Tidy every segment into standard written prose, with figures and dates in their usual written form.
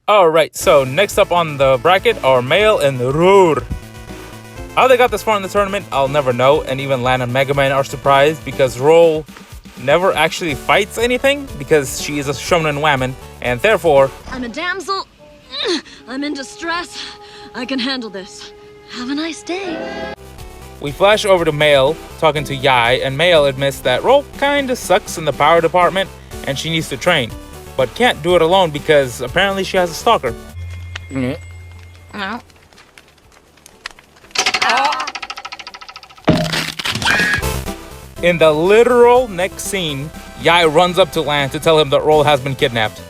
Alright, so next up on the bracket are Male and Roar. How they got this far in the tournament, I'll never know, and even Lan and Mega Man are surprised because Roll never actually fights anything because she is a shonen woman, and therefore... I'm a damsel. I'm in distress. I can handle this. Have a nice day. We flash over to Male talking to Yai, and Male admits that Roll kinda sucks in the power department and she needs to train, but can't do it alone because apparently she has a stalker. In the literal next scene, Yai runs up to Lan to tell him that Roll has been kidnapped.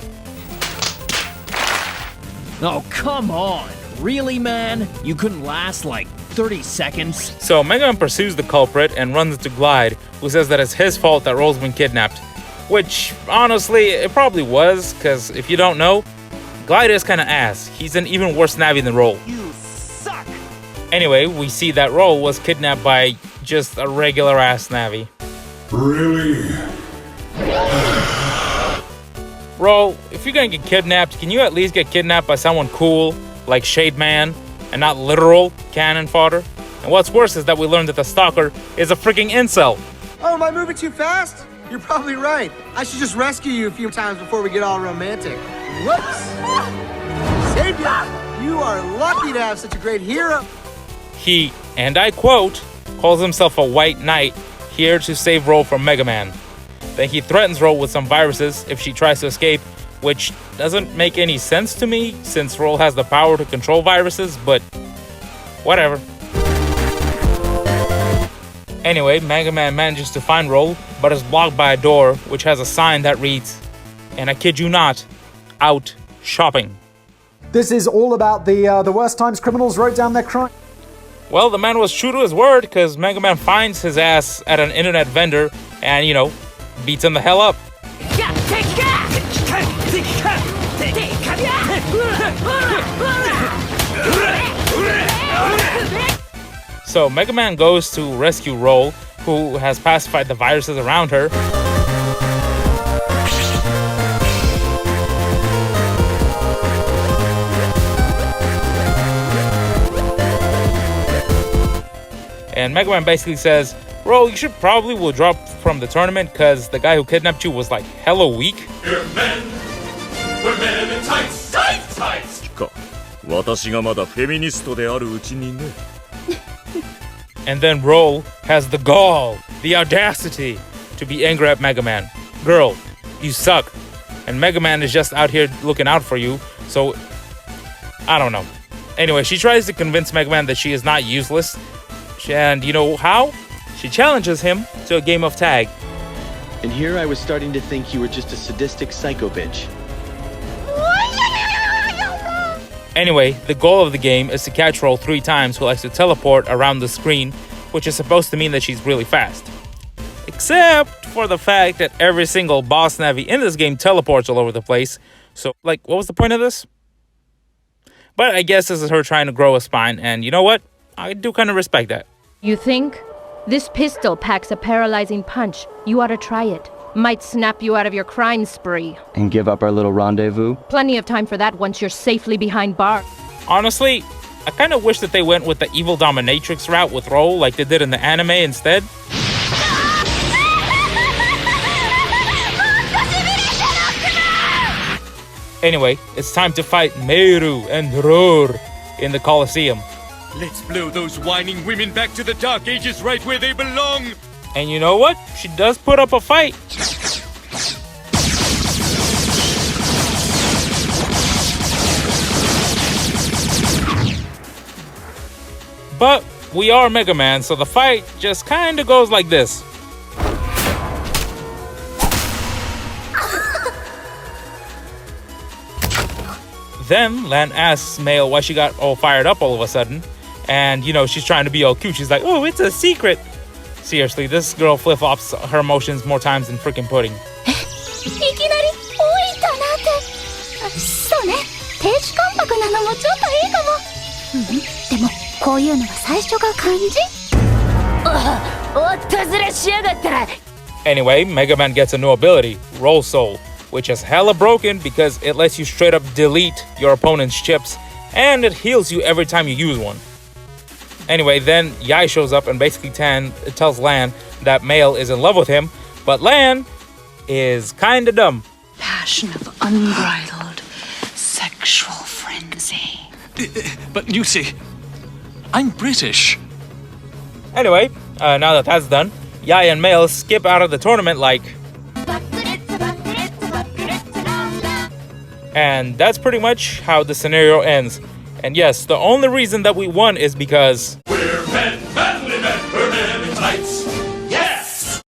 Oh, come on. Really, man? You couldn't last like 30 seconds? So Mega Man pursues the culprit and runs into Glide, who says that it's his fault that Roll's been kidnapped. Which, honestly, it probably was, because if you don't know, Glide is kinda ass. He's an even worse Navi than Roll. You suck! Anyway, we see that Roll was kidnapped by just a regular ass Navi. Really? Roll, if you're gonna get kidnapped, can you at least get kidnapped by someone cool, like Shade Man, and not literal cannon fodder? And what's worse is that we learned that the stalker is a freaking incel. Oh, am I moving too fast? You're probably right. I should just rescue you a few times before we get all romantic. Whoops! Savior, you are lucky to have such a great hero. He, and I quote, calls himself a white knight, here to save Roll from Mega Man. Then he threatens Roll with some viruses if she tries to escape, which doesn't make any sense to me since Roll has the power to control viruses, but whatever. Anyway, Mega Man manages to find Roll, but is blocked by a door which has a sign that reads, and I kid you not, out shopping. This is all about the worst times criminals wrote down their crime. Well, the man was true to his word because Mega Man finds his ass at an internet vendor and, beats him the hell up. So Mega Man goes to rescue Roll, who has pacified the viruses around her. And Mega Man basically says, Roll, you should probably withdraw from the tournament because the guy who kidnapped you was like hella weak. We're men in tights! Tights! Tights! 私がまだフェミニストであるうちにね。 And then Roll has the gall, the audacity to be angry at Mega Man. Girl, you suck. And Mega Man is just out here looking out for you, so I don't know. Anyway, she tries to convince Mega Man that she is not useless. And you know how? She challenges him to a game of tag. And here I was starting to think you were just a sadistic psycho bitch. Anyway, the goal of the game is to catch Roll 3 times who likes to teleport around the screen, which is supposed to mean that she's really fast. Except for the fact that every single boss Navi in this game teleports all over the place. So, what was the point of this? But I guess this is her trying to grow a spine, and you know what? I do kind of respect that. You think? This pistol packs a paralyzing punch. You ought to try it. Might snap you out of your crime spree. And give up our little rendezvous? Plenty of time for that once you're safely behind bars. Honestly, I kind of wish that they went with the evil dominatrix route with Roll like they did in the anime instead. Anyway, it's time to fight Meru and Roar in the Colosseum. Let's blow those whining women back to the Dark Ages right where they belong! And you know what? She does put up a fight. But we are Mega Man, so the fight just kinda goes like this. Then Lan asks Male why she got all fired up all of a sudden. And, she's trying to be all cute. She's like, oh, it's a secret. Seriously, this girl flip-flops her emotions more times than freaking pudding. Anyway, Mega Man gets a new ability, Roll Soul, which is hella broken because it lets you straight up delete your opponent's chips, and it heals you every time you use one. Anyway, then Yai shows up and basically tells Lan that Mail is in love with him, but Lan is kinda dumb. Passion of unbridled sexual frenzy. But you see, I'm British. Anyway, now that that's done, Yai and Mail skip out of the tournament like... And that's pretty much how the scenario ends. And yes, the only reason that we won is because